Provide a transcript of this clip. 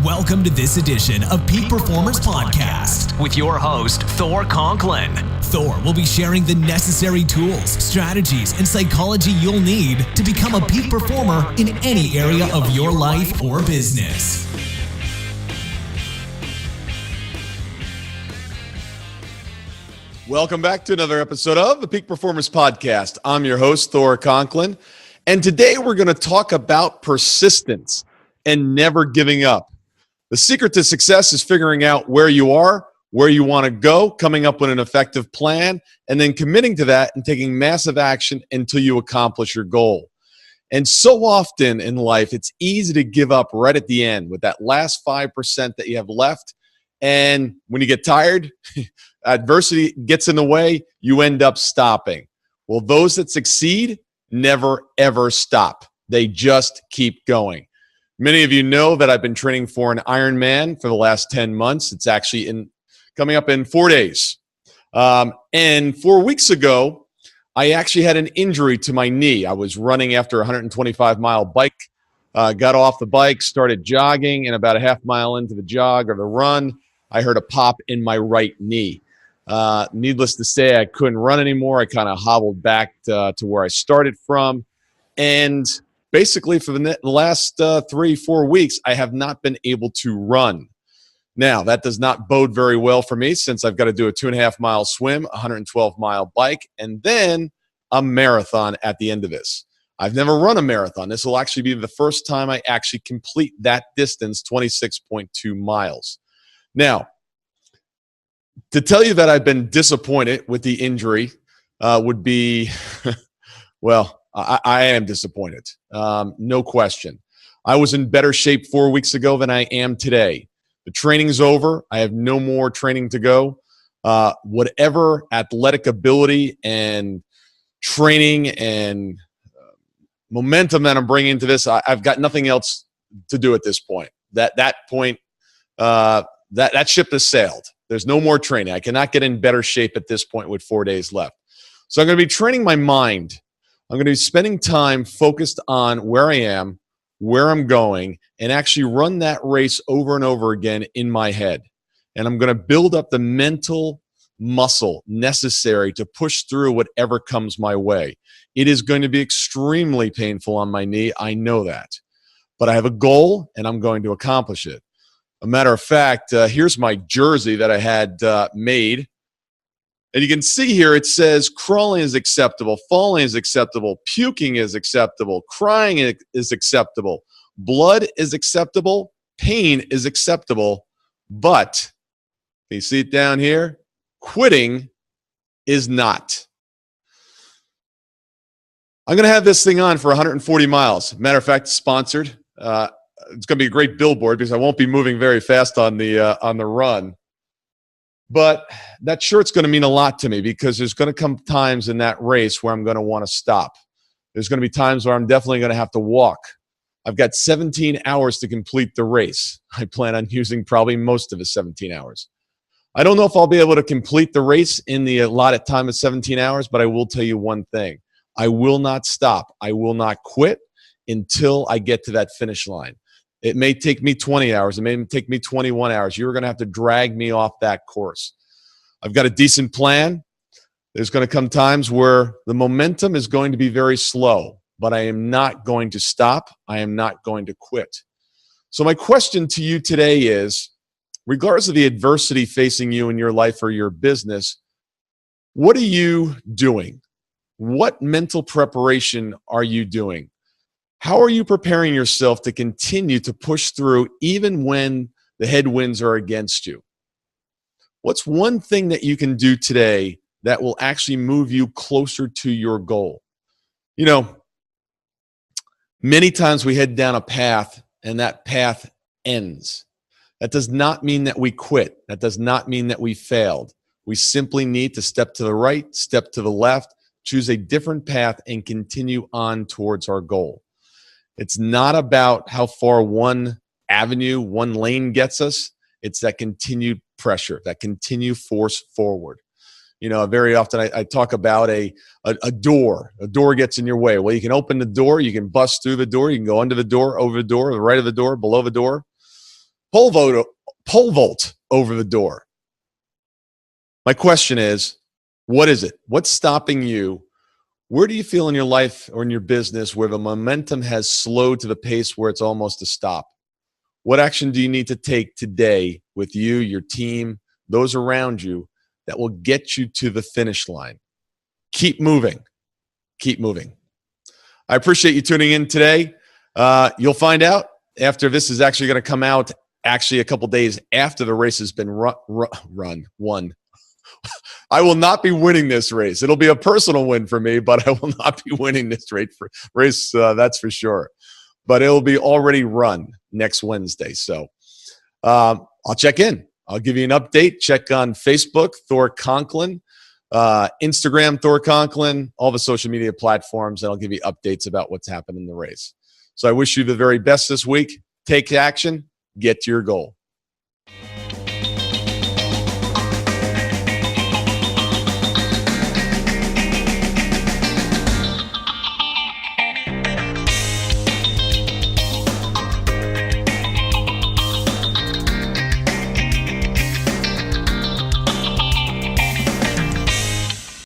Welcome to this edition of Peak Performers Podcast with your host, Thor Conklin. Thor will be sharing the necessary tools, strategies, and psychology you'll need to become a peak performer in any area of your life or business. Welcome back to another episode of the Peak Performers Podcast. I'm your host, Thor Conklin, and today we're going to talk about persistence and never giving up. The secret to success is figuring out where you are, where you want to go, coming up with an effective plan, and then committing to that and taking massive action until you accomplish your goal. And so often in life, it's easy to give up right at the end with that last 5% that you have left. And when you get tired, adversity gets in the way, you end up stopping. Well, those that succeed never, ever stop. They just keep going. Many of you know that I've been training for an Ironman for the last 10 months. It's actually coming up in 4 days. And 4 weeks ago, I actually had an injury to my knee. I was running after a 125-mile bike, got off the bike, started jogging, and about a half mile into the jog or the run, I heard a pop in my right knee. Needless to say, I couldn't run anymore. I kind of hobbled back to where I started from. And basically, for the last 3-4 weeks, I have not been able to run. Now, that does not bode very well for me since I've got to do a 2.5-mile swim, a 112-mile bike, and then a marathon at the end of this. I've never run a marathon. This will actually be the first time I actually complete that distance, 26.2 miles. Now, to tell you that I've been disappointed with the injury would be, well, I am disappointed. No question. I was in better shape 4 weeks ago than I am today. The training's over. I have no more training to go. Whatever athletic ability and training and momentum that I'm bringing to this, I've got nothing else to do at this point. That point, that ship has sailed. There's no more training. I cannot get in better shape at this point with 4 days left. So I'm going to be training my mind. I'm going to be spending time focused on where I am, where I'm going, and actually run that race over and over again in my head. And I'm going to build up the mental muscle necessary to push through whatever comes my way. It is going to be extremely painful on my knee. I know that. But I have a goal, and I'm going to accomplish it. A matter of fact, here's my jersey that I had made. And you can see here it says crawling is acceptable, falling is acceptable, puking is acceptable, crying is acceptable, blood is acceptable, pain is acceptable, but, can you see it down here? Quitting is not. I'm going to have this thing on for 140 miles. Matter of fact, sponsored. It's going to be a great billboard because I won't be moving very fast on the run. But that shirt's going to mean a lot to me because there's going to come times in that race where I'm going to want to stop. There's going to be times where I'm definitely going to have to walk. I've got 17 hours to complete the race. I plan on using probably most of the 17 hours. I don't know if I'll be able to complete the race in the allotted time of 17 hours, but I will tell you one thing. I will not stop. I will not quit until I get to that finish line. It may take me 20 hours. It may take me 21 hours. You're going to have to drag me off that course. I've got a decent plan. There's going to come times where the momentum is going to be very slow, but I am not going to stop. I am not going to quit. So my question to you today is, regardless of the adversity facing you in your life or your business, what are you doing? What mental preparation are you doing? How are you preparing yourself to continue to push through even when the headwinds are against you? What's one thing that you can do today that will actually move you closer to your goal? You know, many times we head down a path and that path ends. That does not mean that we quit. That does not mean that we failed. We simply need to step to the right, step to the left, choose a different path, and continue on towards our goal. It's not about how far one avenue, one lane gets us. It's that continued pressure, that continued force forward. You know, very often I talk about a door. A door gets in your way. Well, you can open the door. You can bust through the door. You can go under the door, over the door, the right of the door, below the door. pole vault over the door. My question is, what is it? What's stopping you? Where do you feel in your life or in your business where the momentum has slowed to the pace where it's almost a stop? What action do you need to take today with you, your team, those around you that will get you to the finish line? Keep moving. Keep moving. I appreciate you tuning in today. You'll find out after this is actually going to come out actually a couple days after the race has been won. I will not be winning this race. It'll be a personal win for me, but I will not be winning this race. That's for sure. But it'll be already run next Wednesday. So I'll check in. I'll give you an update. Check on Facebook, Thor Conklin, Instagram, Thor Conklin, all the social media platforms, and I'll give you updates about what's happened in the race. So I wish you the very best this week. Take action. Get to your goal.